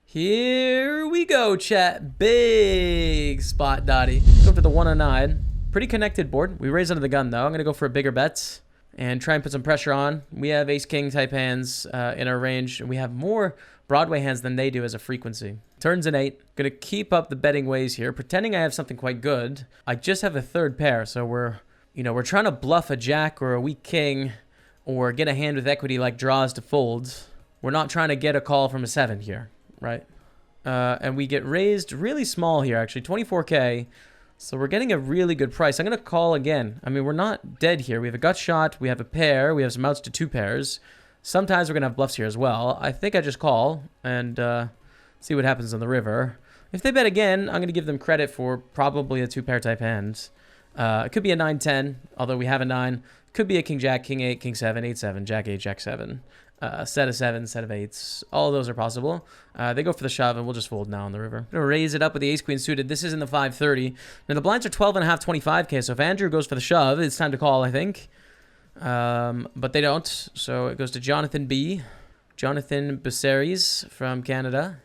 Here we go, chat. Big spot, Dottie. Go for the 109. Pretty connected board. We raise under the gun, though. I'm going to go for a bigger bet and try and put some pressure on. We have ace-king type hands in our range. And we have more Broadway hands than they do as a frequency. Turns an 8. Going to keep up the betting ways here, pretending I have something quite good. I just have a third pair, so we're trying to bluff a jack or a weak king or get a hand with equity like draws to fold. We're not trying to get a call from a 7 here. Right. And we get raised really small here, actually, 24K. So we're getting a really good price. I'm going to call again. I mean, we're not dead here. We have a gut shot. We have a pair. We have some outs to 2 pairs. Sometimes we're going to have bluffs here as well. I think I just call and see what happens on the river. If they bet again, I'm going to give them credit for probably a 2-pair type hand. It could be a 9-10, although we have a 9. Could be a king-jack, king-8, king-7, 8-7, jack-8, jack-7. Set of 7s, set of 8s. All of those are possible. They go for the shove, and we'll just fold now on the river. I'm going to raise it up with the ace-queen suited. This is in the 530. Now, the blinds are 12.5, 25K, so if Andrew goes for the shove, it's time to call, I think. But they don't, so it goes to Jonathan B. Jonathan Becerres from Canada.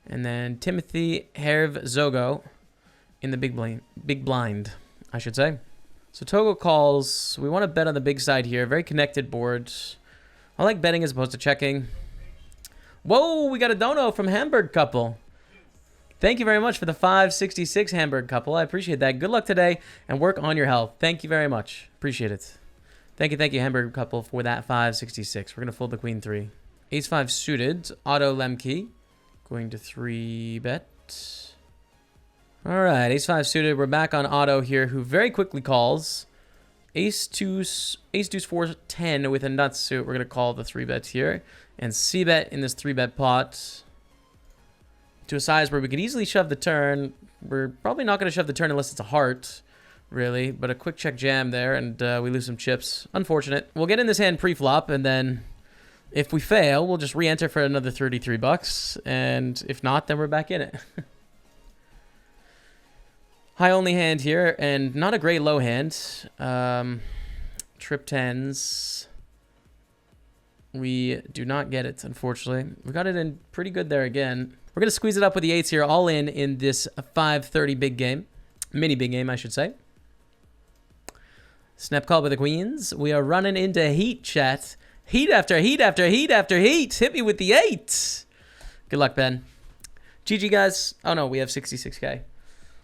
And then Timothy Herv Zogo in the big blind, I should say. So Togo calls. We want to bet on the big side here. Very connected board. I like betting as opposed to checking. Whoa, we got a dono from Hamburg Couple. Thank you very much for the 566 Hamburg Couple. I appreciate that. Good luck today and work on your health. Thank you very much. Appreciate it. Thank you, Hamburg Couple, for that 566. We're going to fold the queen 3. Ace-5 suited. Otto Lemke. Going to 3-bet. All right, Ace-5 suited. We're back on Otto here, who very quickly calls. Ace-deuce 4-10 with a nut suit. We're going to call the 3-bet here. And C-bet in this 3-bet pot to a size where we could easily shove the turn. We're probably not going to shove the turn unless it's a heart, really. But a quick check jam there, and we lose some chips. Unfortunate. We'll get in this hand pre-flop, and then if we fail, we'll just re-enter for another 33 bucks. And if not, then we're back in it. High only hand here, and not a great low hand. Trip 10s. We do not get it, unfortunately. We got it in pretty good there again. We're going to squeeze it up with the 8s here, all in this 530 big game. Mini big game, I should say. Snap call by the queens. We are running into heat, chat. Heat after heat after heat after heat. Hit me with the 8. Good luck, Ben. GG, guys. Oh, no, we have 66K.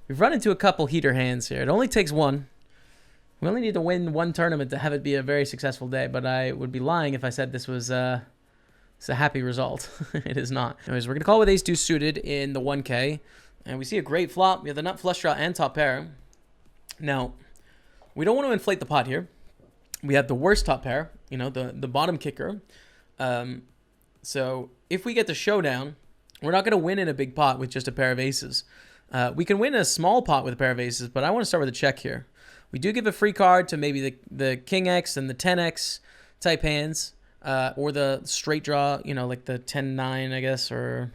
We've run into a couple heater hands here. It only takes one. We only need to win one tournament to have it be a very successful day, but I would be lying if I said this was it's a happy result. It is not. Anyways, we're going to call with ace-deuce suited in the 1K, and we see a great flop. We have the nut flush draw and top pair. Now, we don't want to inflate the pot here. We have the worst top pair, you know, the bottom kicker. So if we get the showdown, we're not going to win in a big pot with just a pair of aces. We can win a small pot with a pair of aces, but I want to start with a check here. We do give a free card to maybe the King X and the 10X type hands, or the straight draw, you know, like the 10-9, I guess, or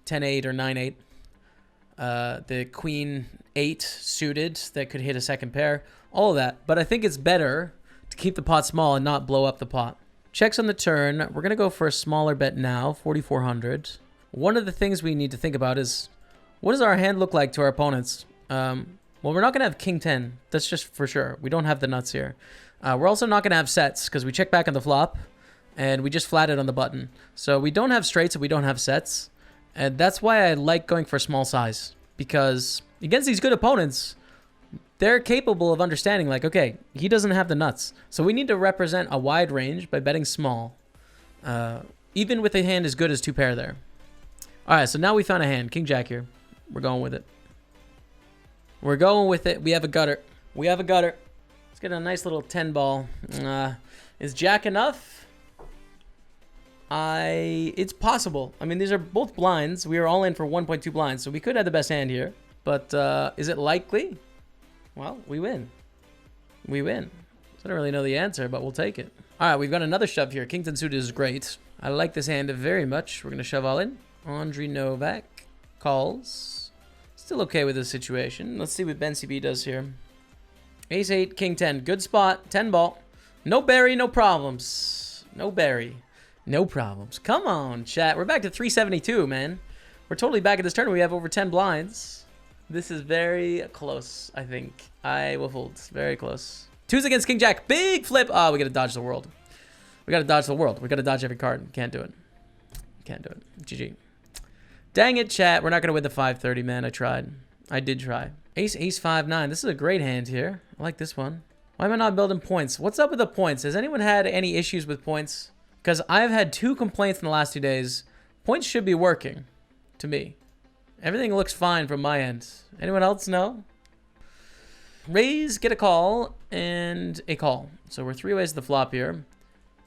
10-8 or 9-8. The Queen 8 suited that could hit a second pair, all of that. But I think it's better to keep the pot small and not blow up the pot. Checks on the turn. We're going to go for a smaller bet now, 4,400. One of the things we need to think about is, what does our hand look like to our opponents? Well, we're not going to have king 10. That's just for sure. We don't have the nuts here. We're also not going to have sets because we check back on the flop and we just flat it on the button. So we don't have straights and we don't have sets. And that's why I like going for small size, because against these good opponents, they're capable of understanding like, okay, he doesn't have the nuts. So we need to represent a wide range by betting small, even with a hand as good as 2-pair there. All right, so now we found a hand. King Jack here. We're going with it. We're going with it. We have a gutter. We have a gutter. Let's get a nice little 10 ball. Is Jack enough? It's possible. I mean, these are both blinds. We are all in for 1.2 blinds, so we could have the best hand here. But is it likely? Well, we win. We win. I don't really know the answer, but we'll take it. All right, we've got another shove here. King 10 suited is great. I like this hand very much. We're going to shove all in. Andriy Novak calls. Still okay with this situation. Let's see what Ben CB does here. Ace 8, King 10. Good spot. 10 ball. No berry, no problems. No berry. No problems. Come on, chat. We're back to 372, man. We're totally back at this tournament. We have over 10 blinds. This is very close, I think. I will fold. Very close. Twos against King Jack. Big flip. Oh, we got to dodge the world. We got to dodge the world. We got to dodge every card. Can't do it. Can't do it. GG. Dang it, chat. We're not going to win the 530, man. I tried. I did try. Ace, ace, 5-9. This is a great hand here. I like this one. Why am I not building points? What's up with the points? Has anyone had any issues with points? Because I've had 2 complaints in the last 2 days. Points should be working, to me. Everything looks fine from my end. Anyone else know? Raise, get a call, and a call. So we're 3 ways to the flop here.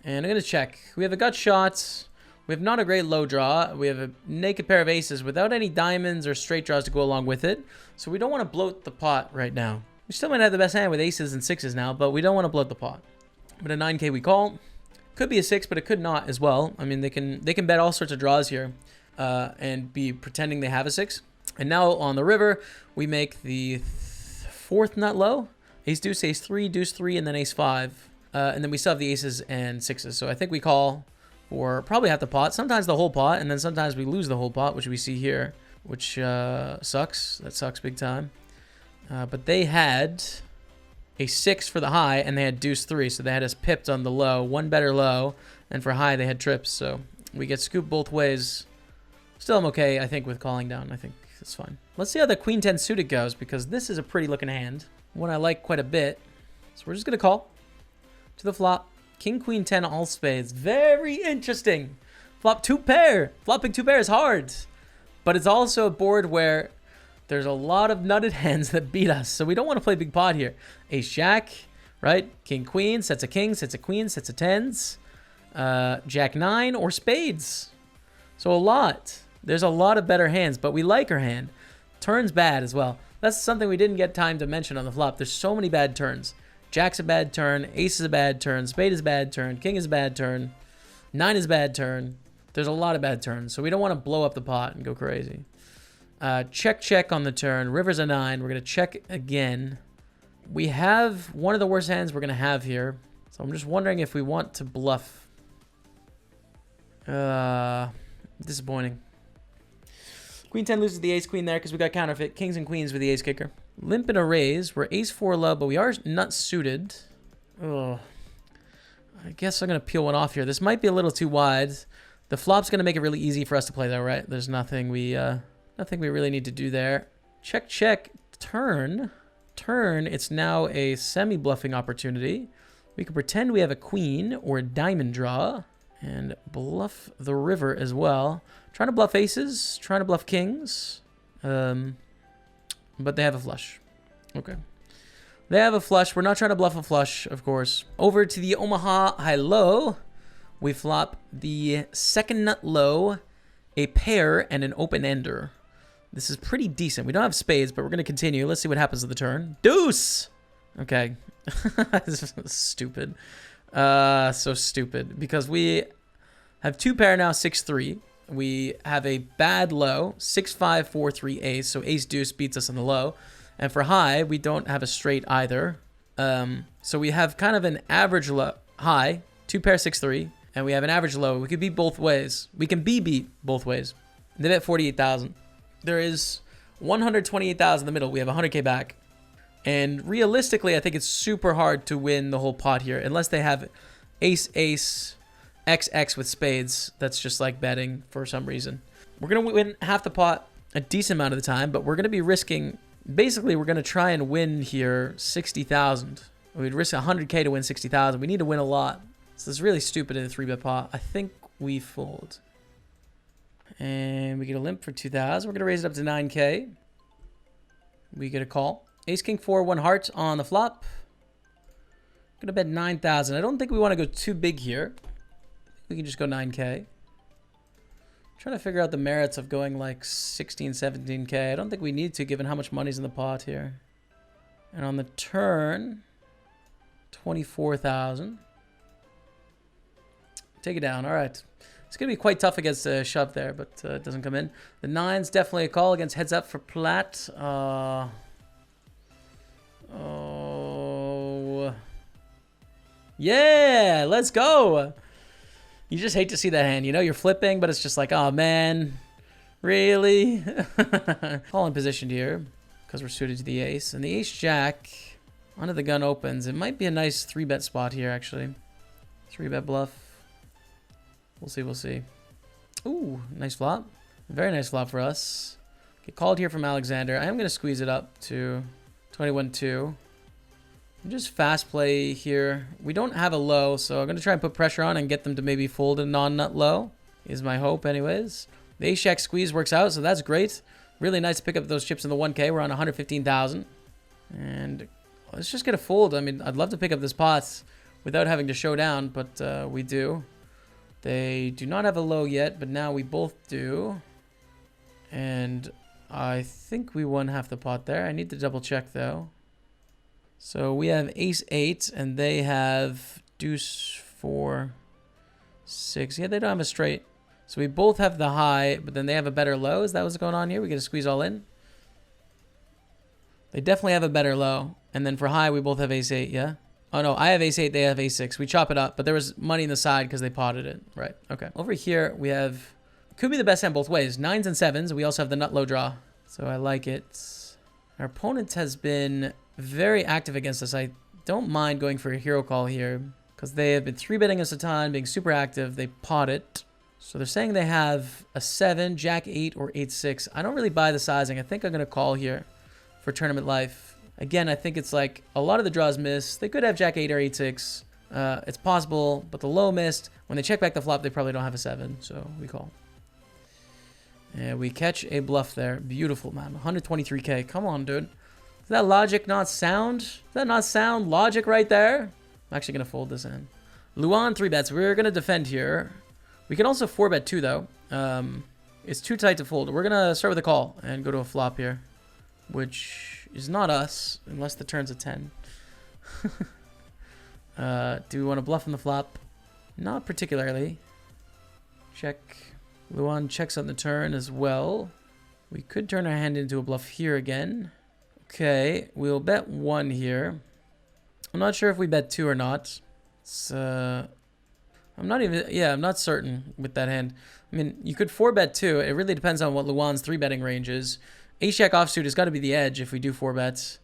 And I'm going to check. We have a gut shot. We have not a great low draw. We have a naked pair of aces without any diamonds or straight draws to go along with it. So we don't want to bloat the pot right now. We still might have the best hand with aces and 6s now, but we don't want to bloat the pot. But a 9K we call. Could be a 6, but it could not as well. I mean, they can bet all sorts of draws here and be pretending they have a 6. And now on the river, we make the 4th nut low. Ace deuce, ace 3, deuce 3, and then ace 5. And then we still have the aces and 6s. So I think we call for probably half the pot. Sometimes the whole pot, and then sometimes we lose the whole pot, which we see here, which sucks. That sucks big time. But they had a 6 for the high, and they had deuce 3, so they had us pipped on the low. One better low, and for high, they had trips, so we get scooped both ways. Still, I'm okay, I think, with calling down. I think it's fine. Let's see how the queen 10 suited goes, because this is a pretty looking hand. One I like quite a bit. So we're just going to call to the flop. King, queen 10, all spades. Very interesting. Flop 2 pair. Flopping 2 pair is hard, but it's also a board where there's a lot of nutted hands that beat us, so we don't want to play big pot here. Ace jack, right? King queen, sets of kings, sets of queens, sets of 10s. Jack 9 or spades. So a lot. There's a lot of better hands, but we like our hand. Turn's bad as well. That's something we didn't get time to mention on the flop. There's so many bad turns. Jack's a bad turn, ace is a bad turn, spade is a bad turn, king is a bad turn, 9 is a bad turn. There's a lot of bad turns, so we don't want to blow up the pot and go crazy. Check, check on the turn. River's a 9. We're going to check again. We have one of the worst hands we're going to have here. So I'm just wondering if we want to bluff. Disappointing. Queen 10 loses the ace queen there because we got counterfeit. Kings and queens with the ace kicker. Limp and a raise. We're ace 4 low, but we are not suited. Oh, I guess I'm going to peel one off here. This might be a little too wide. The flop's going to make it really easy for us to play though, right? There's nothing we really need to do there. Check, check, turn. Turn, it's now a semi-bluffing opportunity. We can pretend we have a queen or a diamond draw and bluff the river as well. Trying to bluff aces, trying to bluff kings. But they have a flush. Okay. They have a flush. We're not trying to bluff a flush, of course. Over to the Omaha high-low. We flop the 2nd nut low, a pair, and an open-ender. This is pretty decent. We don't have spades, but we're going to continue. Let's see what happens to the turn. Deuce! Okay. This is stupid. So stupid. Because we have 2 pair now, 6-3. We have a bad low, 6-5, 4-3 ace. So ace deuce beats us on the low. And for high, we don't have a straight either. So we have kind of an average low, high, 2 pair, 6-3. And we have an average low. We could beat both ways. We can be beat both ways. They bet 48,000. There is 128,000 in the middle. We have 100K back. And realistically, I think it's super hard to win the whole pot here. Unless they have ace, ace, XX with spades. That's just like betting for some reason. We're going to win half the pot a decent amount of the time. But we're going to be risking... Basically, we're going to try and win here 60,000. We'd risk 100K to win 60,000. We need to win a lot. So this is really stupid in a 3-bet pot. I think we fold. And we get a limp for 2,000. We're going to raise it up to 9K. We get a call. Ace, king, 4, 1 heart on the flop. Going to bet 9,000. I don't think we want to go too big here. We can just go 9K. Trying to figure out the merits of going like 16, 17K. I don't think we need to, given how much money's in the pot here. And on the turn, 24,000. Take it down. All right. It's going to be quite tough against a shove there, but it doesn't come in. The 9's definitely a call against heads up for plat. Oh. Yeah, let's go. You just hate to see that hand. You know, you're flipping, but it's just like, oh, man. Really? Calling positioned here because we're suited to the ace. And the ace jack onto the gun opens. It might be a nice 3-bet spot here, actually. 3-bet bluff. We'll see, we'll see. Ooh, nice flop. Very nice flop for us. Get called here from Alexander. I am going to squeeze it up to 21-2. Just fast play here. We don't have a low, so I'm going to try and put pressure on and get them to maybe fold a non-nut low. Is my hope anyways. The ace-jack squeeze works out, so that's great. Really nice to pick up those chips in the 1K. We're on 115,000. And let's just get a fold. I mean, I'd love to pick up this pot without having to show down, but we do. They do not have a low yet, but now we both do. And I think we won half the pot there. I need to double check though. So we have ace-8 and they have deuce-4, 6. Yeah, they don't have a straight. So we both have the high, but then they have a better low. Is that what's going on here? We get to squeeze all in. They definitely have a better low. And then for high, we both have ace-8, yeah? Oh, no, I have ace-8, they have ace-6. We chop it up, but there was money in the side because they potted it. Right, okay. Over here, we have... Could be the best hand both ways. 9s and 7s. We also have the nut low draw. So I like it. Our opponent has been very active against us. I don't mind going for a hero call here because they have been 3-betting us a ton, being super active. They pot it. So they're saying they have a 7, jack 8, or 8-6. I don't really buy the sizing. I think I'm going to call here for tournament life. Again, I think it's like a lot of the draws miss. They could have jack 8 or 8-6. It's possible, but the low missed. When they check back the flop, they probably don't have a 7, so we call. And we catch a bluff there. Beautiful, man. 123K. Come on, dude. Is that logic not sound? Is that not sound logic right there? I'm actually going to fold this in. Luan 3-bets. We're going to defend here. We can also 4-bet too, though. It's too tight to fold. We're going to start with a call and go to a flop here, which is not us, unless the turn's a 10. Do we want to bluff on the flop? Not particularly. Check. Luan checks on the turn as well. We could turn our hand into a bluff here again. Okay, we'll bet 1 here. I'm not sure if we bet 2 or not. It's, I'm not certain with that hand. I mean, you could 4-bet 2. It really depends on what Luan's 3-betting range is. Ace-jack offsuit has got to be the edge if we do 4-bets.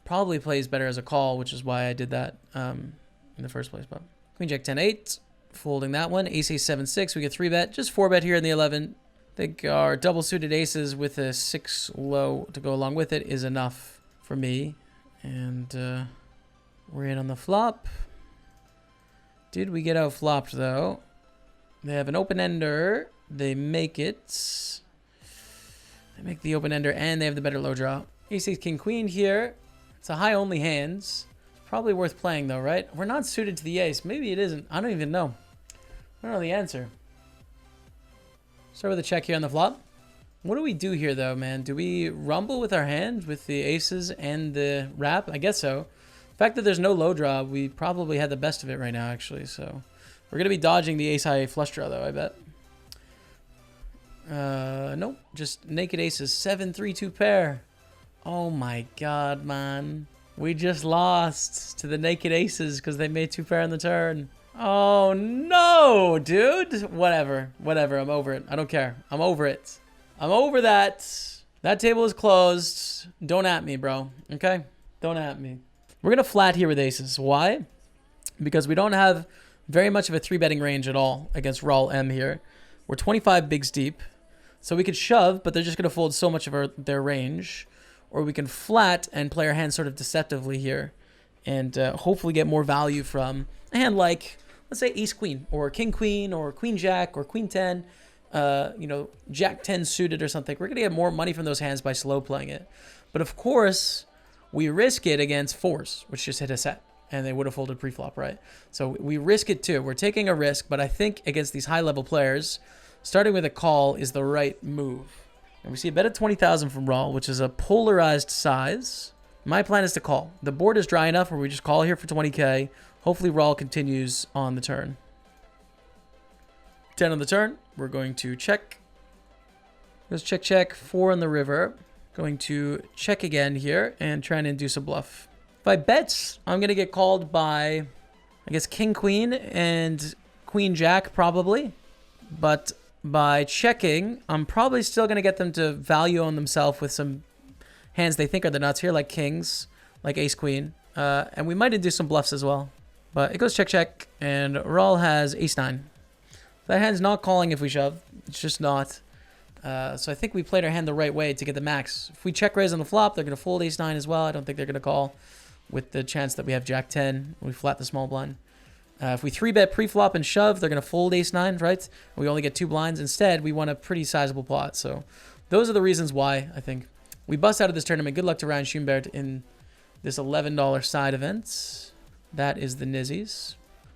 Probably plays better as a call, which is why I did that in the first place. But Queen-jack 10-8. Folding that one. Ace-ace 7-6. We get 3-bet. Just 4-bet here in the 11. I think our double-suited aces with a 6 low to go along with it is enough for me. And we're in on the flop. Did we get out flopped, though? They have an open-ender. They make it. They make the open-ender, and they have the better low draw. Ace-ace king-queen here. It's a high-only hands. Probably worth playing, though, right? We're not suited to the ace. Maybe it isn't. I don't even know. I don't know the answer. Start with a check here on the flop. What do we do here, though, man? Do we rumble with our hand with the aces and the wrap? I guess so. The fact that there's no low draw, we probably had the best of it right now, actually. So we're going to be dodging the ace-high flush draw, though, I bet. Nope. Just naked aces. 7-3-2 pair. Oh, my God, man. We just lost to the naked aces because they made 2 pair on the turn. Oh, no, dude. Whatever. Whatever. I'm over it. I don't care. I'm over it. I'm over that. That table is closed. Don't at me, bro. Okay? Don't at me. We're going to flat here with aces. Why? Because we don't have very much of a 3-betting range at all against Rawl M here. We're 25 bigs deep. So we could shove, but they're just going to fold so much of their range. Or we can flat and play our hand sort of deceptively here and hopefully get more value from a hand like, let's say, ace-queen or king-queen or queen-jack or queen-10, you know, jack-10 suited or something. We're going to get more money from those hands by slow playing it. But, of course, we risk it against 4s, which just hit a set, and they would have folded pre-flop, right? So we risk it too. We're taking a risk, but I think against these high-level players, starting with a call is the right move. And we see a bet of 20,000 from Rawl, which is a polarized size. My plan is to call. The board is dry enough where we just call here for 20K. Hopefully Rawl continues on the turn. 10 on the turn. We're going to check. Let's check, check. 4 on the river. Going to check again here and try and induce a bluff. If I bet, I'm going to get called by, I guess, king, queen, and queen, jack, probably. But by checking, I'm probably still going to get them to value on themselves with some hands they think are the nuts here, like kings, like ace queen. And we might induce some bluffs as well. But it goes check, check, and Raul has ace nine. That hand's not calling if we shove. It's just not. So I think we played our hand the right way to get the max. If we check raise on the flop, they're going to fold ace nine as well. I don't think they're going to call with the chance that we have jack 10. We flat the small blind. If we 3-bet pre-flop and shove, they're going to fold ace nine, right? We only get 2 blinds. Instead, we want a pretty sizable pot. So those are the reasons why, I think. We bust out of this tournament. Good luck to Ryan Schoenbert in this $11 side event. That is the Nizzies.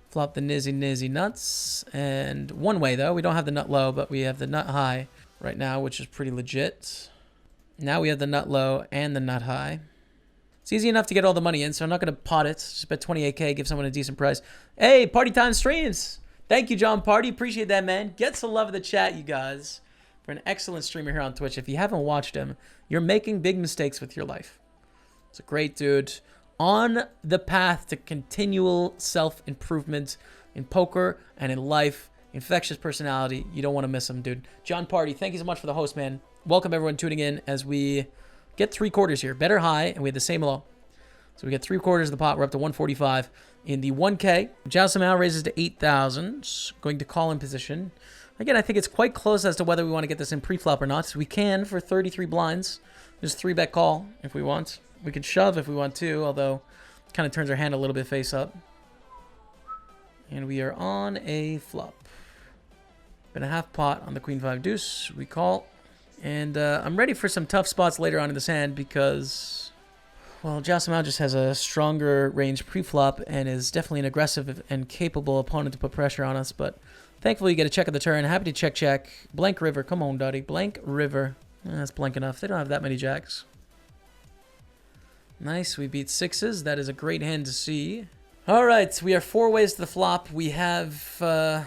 Flop the Nizzy nuts. And one way, though. We don't have the nut low, but we have the nut high right now, which is pretty legit. Now we have the nut low and the nut high. It's easy enough to get all the money in, so I'm not going to pot it. Just bet 28K, give someone a decent price. Hey, Party Time Streams. Thank you, John Party. Appreciate that, man. Get some love in the chat, you guys. For an excellent streamer here on Twitch. If you haven't watched him, you're making big mistakes with your life. It's a great dude. On the path to continual self-improvement in poker and in life. Infectious personality. You don't want to miss him, dude. John Party, thank you so much for the host, man. Welcome, everyone tuning in as we get 3/4 here. Better high, and we had the same low. So we get 3/4 of the pot. We're up to 145 in the 1K. Jousam raises to 8,000. Going to call in position. Again, I think it's quite close as to whether we want to get this in pre-flop or not. So we can for 33 blinds. Just 3-bet call if we want. We could shove if we want to, although it kind of turns our hand a little bit face up. And we are on a flop. Been a half pot on the queen 5 deuce. We call. And I'm ready for some tough spots later on in this hand because, well, Jousam just has a stronger range pre-flop and is definitely an aggressive and capable opponent to put pressure on us. But thankfully, you get a check of the turn. Happy to check. Blank river. Come on, Dottie. Blank river. That's blank enough. They don't have that many jacks. Nice. We beat 6s. That is a great hand to see. All right. We are 4 ways to the flop. We have a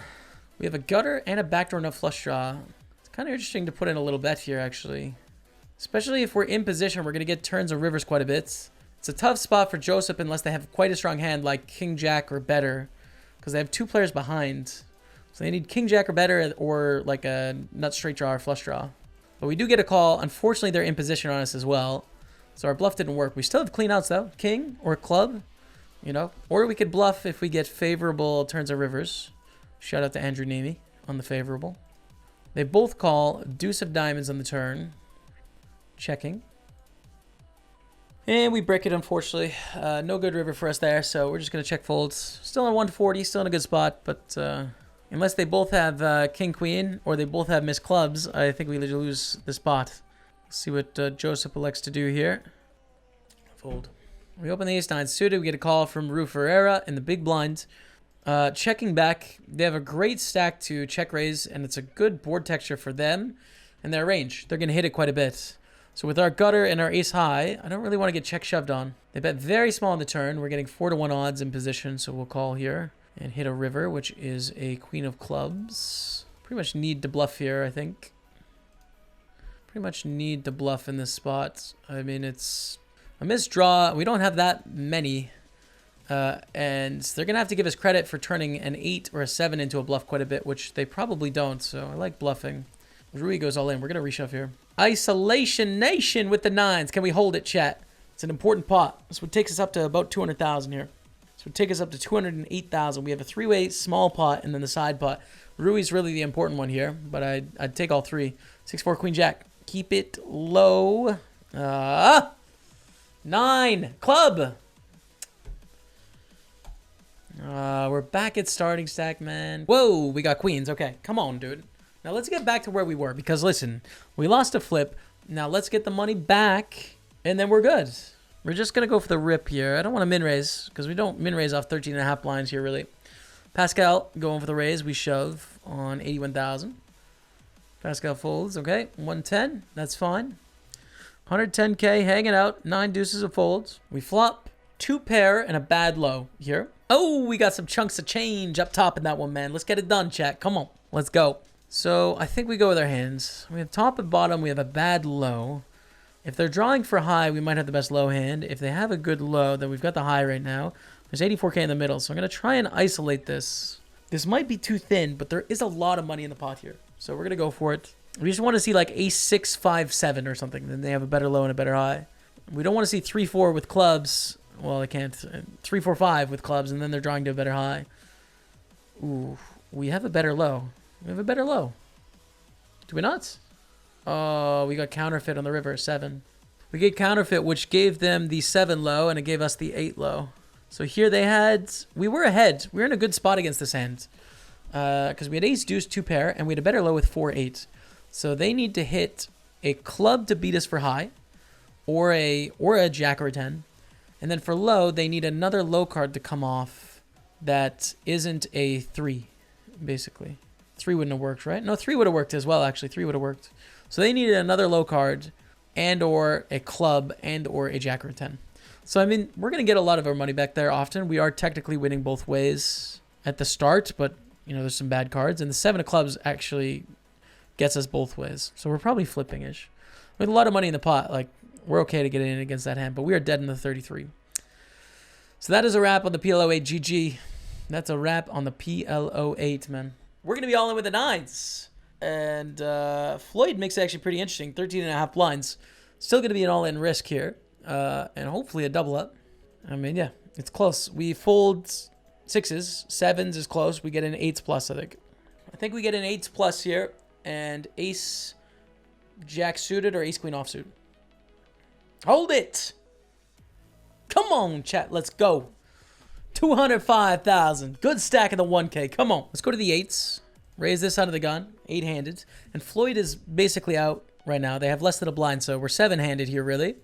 gutter and a backdoor no flush draw. Kind of interesting to put in a little bet here, actually. Especially if we're in position, we're going to get turns of rivers quite a bit. It's a tough spot for Joseph unless they have quite a strong hand like King Jack or better. Because they have 2 players behind. So they need King Jack or better or like a nut straight draw or flush draw. But we do get a call. Unfortunately, they're in position on us as well. So our bluff didn't work. We still have clean outs though. King or club, you know. Or we could bluff if we get favorable turns of rivers. Shout out to Andrew Nemi on the favorable. They both call deuce of diamonds on the turn. Checking. And we break it, unfortunately. No good river for us there, so we're just going to check folds. Still on 140, still in a good spot, but unless they both have king-queen or they both have miss clubs, I think we lose the spot. Let's see what Joseph elects to do here. Fold. We open the ace-9 suited. We get a call from Ru Ferreira in the big blind. Checking back, they have a great stack to check raise, and it's a good board texture for them and their range. They're going to hit it quite a bit. So with our gutter and our ace high, I don't really want to get check shoved on. They bet very small on the turn. We're getting 4-1 odds in position, so we'll call here and hit a river, which is a queen of clubs. Pretty much need to bluff here, I think. Pretty much need to bluff in this spot. I mean, it's a misdraw. We don't have that many. And they're going to have to give us credit for turning an 8 or a 7 into a bluff quite a bit, which they probably don't. So I like bluffing. Rui goes all in. We're going to reshove here. Isolation Nation with the 9s. Can we hold it, chat? It's an important pot. This would take us up to about 200,000 here. This would take us up to 208,000. We have a 3-way small pot and then the side pot. Rui's really the important one here, but I'd take all 3. 6-4 Queen Jack. Keep it low. 9. Club. We're back at starting stack, man. Whoa, we got queens. Okay, come on, dude. Now let's get back to where we were because listen, we lost a flip. Now let's get the money back and then we're good. We're just going to go for the rip here. I don't want to min raise because we don't min raise off 13.5 blinds here, really. Pascal going for the raise. We shove on 81,000. Pascal folds. Okay, 110. That's fine. 110K hanging out. 9 deuces of folds. We flop 2 pair and a bad low here. Oh, we got some chunks of change up top in that one, man. Let's get it done, chat. Come on. Let's go. So I think we go with our hands. We have top and bottom. We have a bad low. If they're drawing for high, we might have the best low hand. If they have a good low, then we've got the high right now. There's 84K in the middle, so I'm going to try and isolate this. This might be too thin, but there is a lot of money in the pot here. So we're going to go for it. We just want to see like ace 6, 5, 7 or something. Then they have a better low and a better high. We don't want to see 3, 4 with clubs. Well, I can't. 3, 4, 5 with clubs, and then they're drawing to a better high. Ooh, we have a better low. We have a better low. Do we not? Oh, we got counterfeit on the river, 7. We get counterfeit, which gave them the 7 low, and it gave us the 8 low. So here they had... We were ahead. We were in a good spot against this hand. Because we had ace, deuce, 2 pair, and we had a better low with 4, 8. So they need to hit a club to beat us for high, or a jack or a 10. And then for low, they need another low card to come off that isn't a 3, basically. 3 wouldn't have worked, right? No, 3 would have worked as well, actually. 3 would have worked. So they needed another low card and or a club and or a jack or a 10. So, I mean, we're going to get a lot of our money back there often. We are technically winning both ways at the start, but, you know, there's some bad cards. And the 7 of clubs actually gets us both ways. So we're probably flipping-ish. With a lot of money in the pot, like, we're okay to get in against that hand, but we are dead in the 33. So that is a wrap on the PLO8 GG. That's a wrap on the PLO8, man. We're going to be all in with the 9s. And Floyd makes it actually pretty interesting. 13.5 blinds. Still going to be an all-in risk here. And hopefully a double up. I mean, yeah, it's close. We fold 6s. 7s is close. We get an 8s plus, I think. I think we get an 8s plus here. And ace, jack suited or ace, queen offsuit. Hold it. Come on, chat. Let's go. 205,000. Good stack in the 1K. Come on. Let's go to the 8s. Raise this out of the gun. 8-handed. And Floyd is basically out right now. They have less than a blind, so we're 7-handed here, really.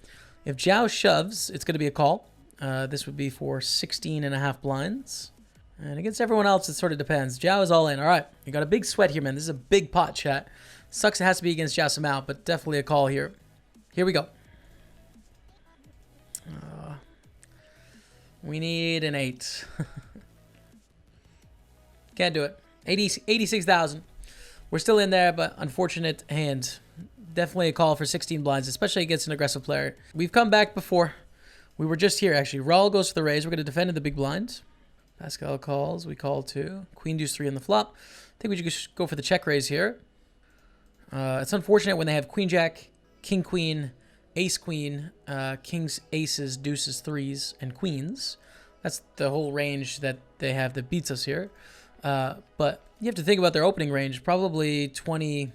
If Zhao shoves, it's going to be a call. This would be for 16.5 blinds. And against everyone else, it sort of depends. Zhao is all in. All right. We got a big sweat here, man. This is a big pot, chat. Sucks it has to be against Zhao Samao, but definitely a call here. Here we go. We need an 8. Can't do it. 86,000. We're still in there, but unfortunate hand. Definitely a call for 16 blinds, especially against an aggressive player. We've come back before. We were just here, actually. Raul goes for the raise. We're going to defend in the big blind. Pascal calls. We call 2. Queen deuce 3 on the flop. I think we should just go for the check raise here. It's unfortunate when they have queen jack, king queen, ace queen, kings, aces, deuces, 3s, and queens. That's the whole range that they have that beats us here. But you have to think about their opening range. Probably 22%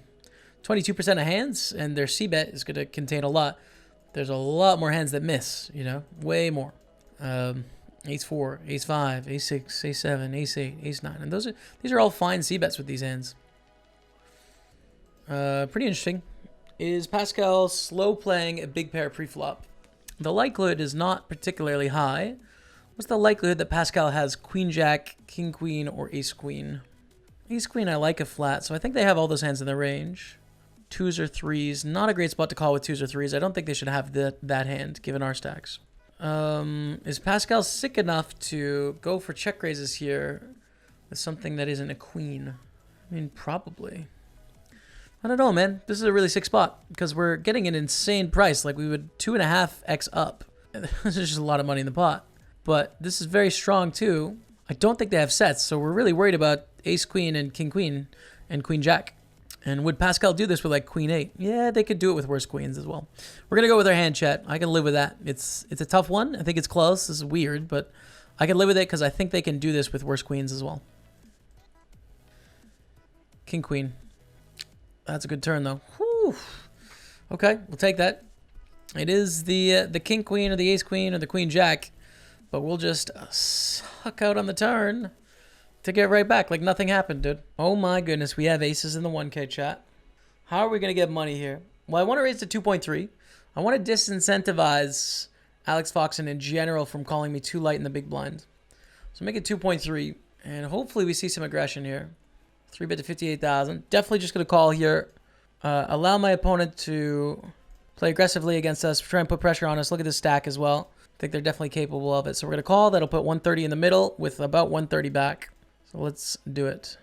of hands, and their c-bet is going to contain a lot. There's a lot more hands that miss, you know, way more. Ace 4, ace 5, ace 6, ace 7, ace 8, ace 9. And these are all fine c-bets with these hands. Pretty interesting. Is Pascal slow playing a big pair pre-flop? The likelihood is not particularly high. What's the likelihood that Pascal has queen jack, king queen, or ace queen? Ace queen I like a flat, so I think they have all those hands in their range. 2s or 3s. Not a great spot to call with 2s or 3s. I don't think they should have that hand, given our stacks. Is Pascal sick enough to go for check raises here with something that isn't a queen? I mean, probably. I don't know, man. This is a really sick spot because we're getting an insane price. Like, we would 2.5x up. This is just a lot of money in the pot. But this is very strong, too. I don't think they have sets, so we're really worried about ace queen and king queen and queen jack. And would Pascal do this with, like, queen 8? Yeah, they could do it with worse queens as well. We're going to go with our hand, chat. I can live with that. It's a tough one. I think it's close. This is weird, but I can live with it because I think they can do this with worse queens as well. King queen. That's a good turn, though. Whew. Okay, we'll take that. It is the king queen or the ace queen or the queen jack, but we'll just suck out on the turn to get right back like nothing happened, dude. Oh my goodness, we have aces in the 1K, chat. How are we going to get money here? Well, I want to raise to 2.3. I want to disincentivize Alex Foxen in general from calling me too light in the big blind. So make it 2.3, and hopefully we see some aggression here. 3-bet to 58,000. Definitely just going to call here. Allow my opponent to play aggressively against us. Try and put pressure on us. Look at this stack as well. I think they're definitely capable of it. So we're going to call. That'll put 130 in the middle with about 130 back. So let's do it.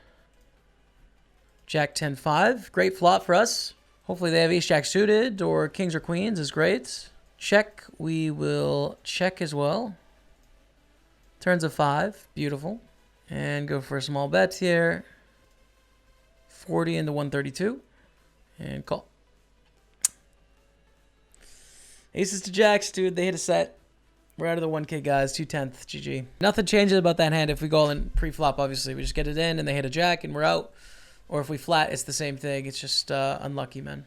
Jack 10-5. Great flop for us. Hopefully they have ace-jack suited or kings or queens is great. Check. We will check as well. Turns of 5. Beautiful. And go for a small bet here. 40 into 132. And call. Aces to jacks, dude. They hit a set. We're out of the 1K, guys. 2/10. GG. Nothing changes about that hand if we go all in pre-flop, obviously. We just get it in, and they hit a jack, and we're out. Or if we flat, it's the same thing. It's just unlucky, man.